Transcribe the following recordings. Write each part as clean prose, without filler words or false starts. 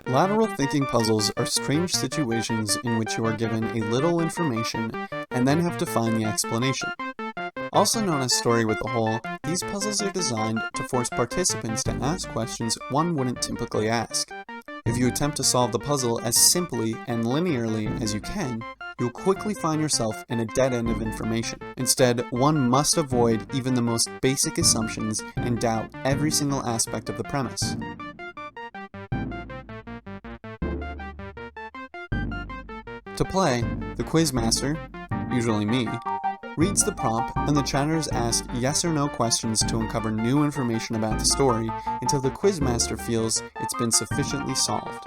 Lateral thinking puzzles are strange situations in which you are given a little information and then have to find the explanation. Also known as story with the hole, these puzzles are designed to force participants to ask questions one wouldn't typically ask. If you attempt to solve the puzzle as simply and linearly as you can, you'll quickly find yourself in a dead end of information. Instead, one must avoid even the most basic assumptions and doubt every single aspect of the premise. To play, the quizmaster, usually me, reads the prompt, and the chatters ask yes or no questions to uncover new information about the story until the quizmaster feels it's been sufficiently solved.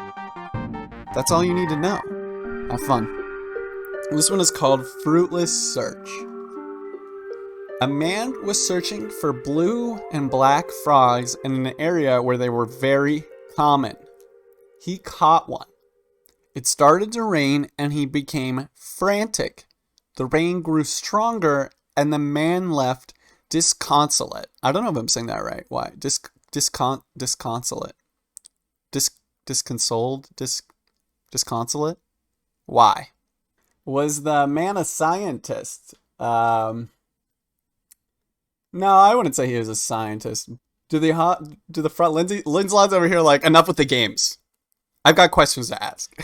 That's all you need to know. Have fun. This one is called Fruitless Search. A man was searching for blue and black frogs in an area where they were very common. He caught one. It started to rain and he became frantic. The rain grew stronger and the man left disconsolate. I don't know if I'm saying that right. Why? Disconsolate. Disconsolate? Why? Was the man a scientist? No, I wouldn't say he was a scientist. Lindsay Laws over here like, enough with the games. I've got questions to ask.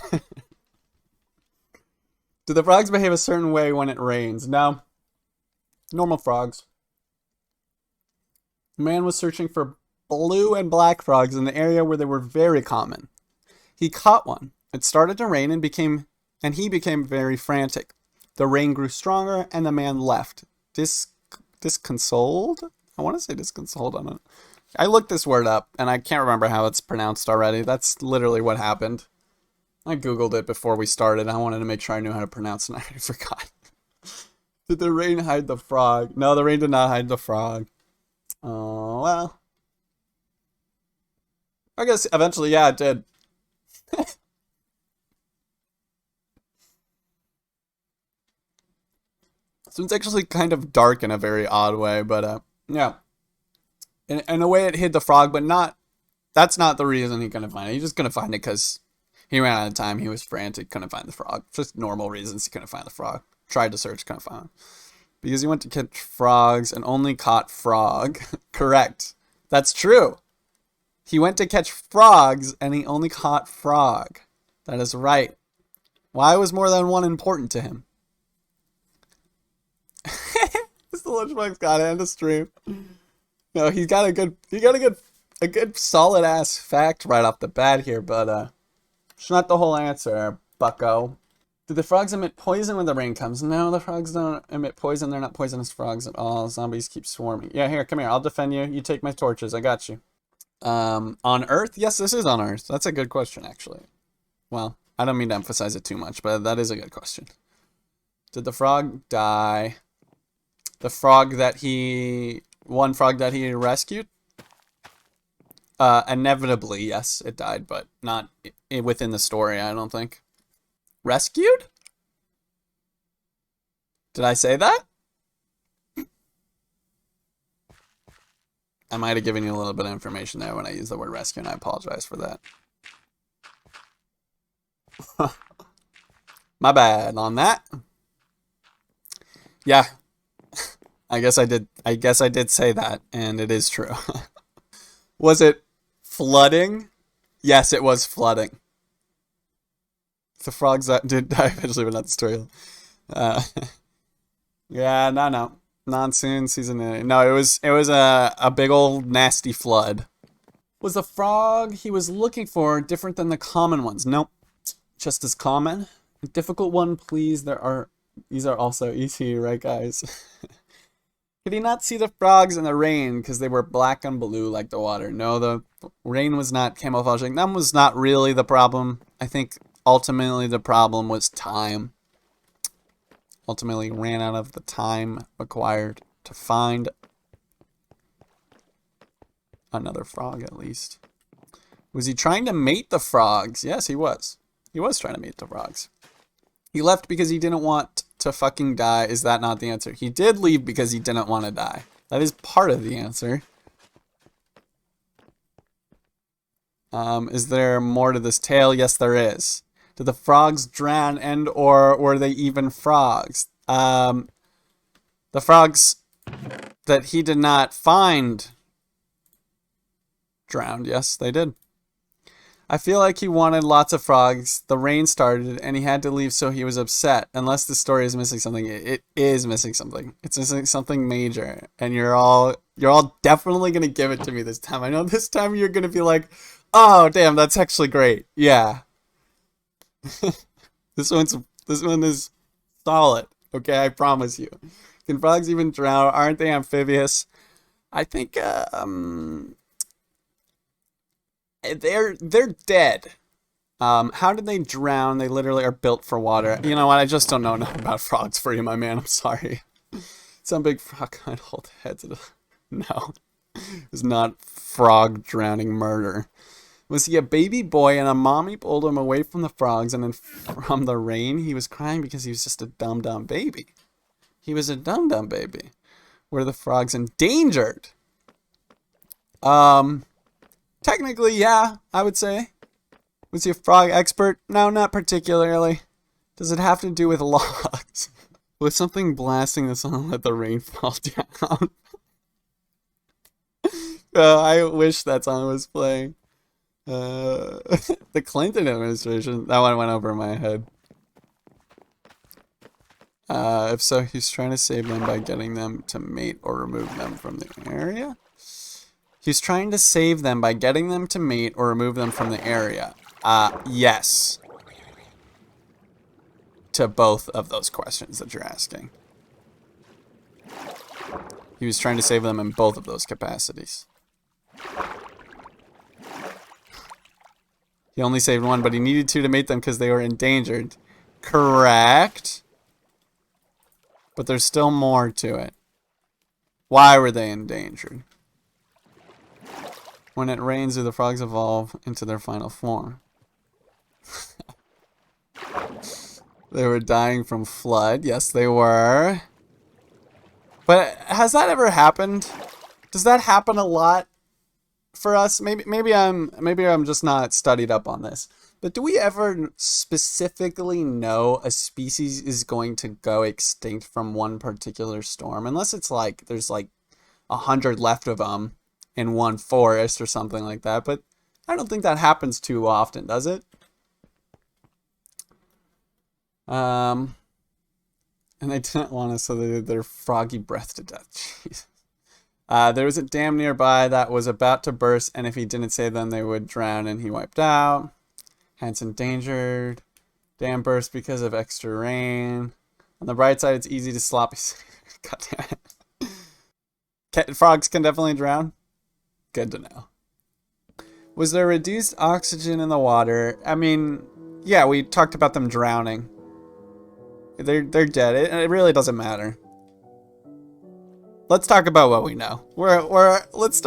Do the frogs behave a certain way when it rains? No. Normal frogs. The man was searching for blue and black frogs in the area where they were very common. He caught one. It started to rain and he became very frantic. The rain grew stronger and the man left. Disconsoled? I want to say disconsoled on it. I looked this word up, and I can't remember how it's pronounced already. That's literally what happened. I googled it before we started. I wanted to make sure I knew how to pronounce it, and I forgot. Did the rain hide the frog? No, the rain did not hide the frog. Oh, well. I guess eventually, yeah, it did. So it's actually kind of dark in a very odd way, but, yeah. In a way, it hid the frog, but that's not the reason he couldn't find it. He just couldn't find it because he ran out of time. He was frantic, couldn't find the frog. Just normal reasons he couldn't find the frog. Tried to search, couldn't find it. Because he went to catch frogs and only caught frog. Correct. That's true. He went to catch frogs and he only caught frog. That is right. Why was more than one important to him? Mr. Lunchbox got to end the stream. No, he got a good solid ass fact right off the bat here, but it's not the whole answer, bucko. Do the frogs emit poison when the rain comes? No, the frogs don't emit poison. They're not poisonous frogs at all. Zombies keep swarming. Yeah, here, come here. I'll defend you. You take my torches. I got you. On Earth? Yes, this is on Earth. That's a good question, actually. Well, I don't mean to emphasize it too much, but that is a good question. Did the frog die? The frog that one frog that he rescued? Inevitably, yes, it died, but not within the story, I don't think. Rescued? Did I say that? I might have given you a little bit of information there when I used the word rescue, and I apologize for that. My bad on that. Yeah. I guess I did say that, and it is true. Was it flooding? Yes, it was flooding. The frogs that did die eventually, but not the story. Yeah, no. Monsoon season. No, it was a big old nasty flood. Was the frog he was looking for different than the common ones? Nope. Just as common. A difficult one, please. These are also easy, right, guys? Could he not see the frogs in the rain because they were black and blue like the water? No, the rain was not camouflaging. That was not really the problem. I think ultimately the problem was time. Ultimately ran out of the time required to find another frog at least. Was he trying to mate the frogs? Yes, he was. He was trying to mate the frogs. He left because he didn't want to fucking die. Is that not the answer? He did leave because he didn't want to die. That is part of the answer. Is there more to this tale? Yes, there is. Did the frogs drown and or were they even frogs? The frogs that he did not find drowned. Yes, they did. I feel like he wanted lots of frogs. The rain started and he had to leave, so he was upset. Unless the story is missing something, it is missing something. It's missing something major, and you're all definitely gonna give it to me this time. I know this time you're gonna be like, "Oh, damn, that's actually great." Yeah. This one is solid. Okay, I promise you. Can frogs even drown? Aren't they amphibious? I think they're dead. How did they drown? They literally are built for water. You know what? I just don't know enough about frogs for you, my man. I'm sorry. Some big frog can't hold heads. No, it's not frog drowning murder. Was he a baby boy and a mommy pulled him away from the frogs and then from the rain? He was crying because he was just a dumb baby. He was a dumb baby. Were the frogs endangered? Technically, yeah, I would say. Was he a frog expert? No, not particularly. Does it have to do with logs? Was something blasting the song "Let the Rain Fall Down"? I wish that song was playing. The Clinton administration. That one went over my head. If so, he's trying to save them by getting them to mate or remove them from the area. He's trying to save them by getting them to mate or remove them from the area. Yes. To both of those questions that you're asking. He was trying to save them in both of those capacities. He only saved one, but he needed two to mate them because they were endangered. Correct. But there's still more to it. Why were they endangered? When it rains, do the frogs evolve into their final form? They were dying from flood. Yes, they were. But has that ever happened? Does that happen a lot for us? Maybe I'm just not studied up on this. But do we ever specifically know a species is going to go extinct from one particular storm? Unless it's like there's like 100 left of them in one forest or something like that. But I don't think that happens too often, does it? And they didn't want us, so they did their froggy breath to death. Jeez. There was a dam nearby that was about to burst, and if he didn't save them, they would drown, and he wiped out. Hence endangered. Dam burst because of extra rain. On the bright side, it's easy to sloppy. God damn it. Frogs can definitely drown. Good to know. Was there reduced oxygen in the water? I mean, yeah, we talked about them drowning. They're dead. It really doesn't matter. Let's talk about what we know. Let's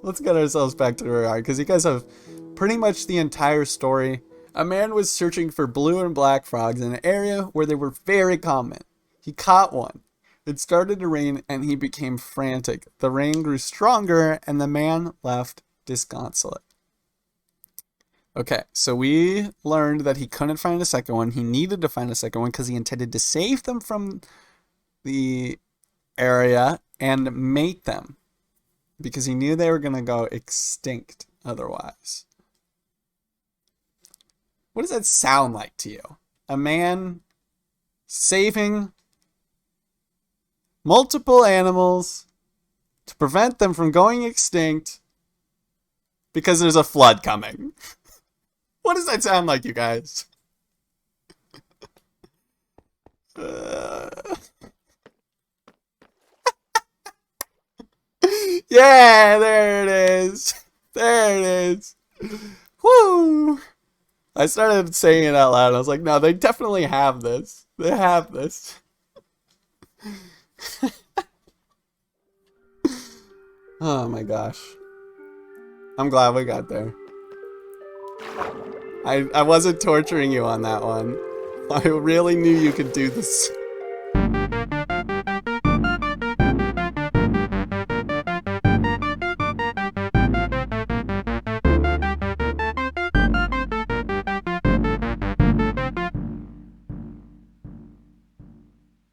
let's get ourselves back to where we are, because you guys have pretty much the entire story. A man was searching for blue and black frogs in an area where they were very common. He caught one. It started to rain and he became frantic. The rain grew stronger and the man left disconsolate. Okay, so we learned that he couldn't find a second one. He needed to find a second one because he intended to save them from the area and mate them, because he knew they were going to go extinct otherwise. What does that sound like to you? A man saving multiple animals to prevent them from going extinct because there's a flood coming. What does that sound like, you guys? Yeah, there it is. There it is. Woo! I started saying it out loud. I was like, no, they definitely have this. They have this. Oh my gosh. I'm glad we got there. I wasn't torturing you on that one. I really knew you could do this.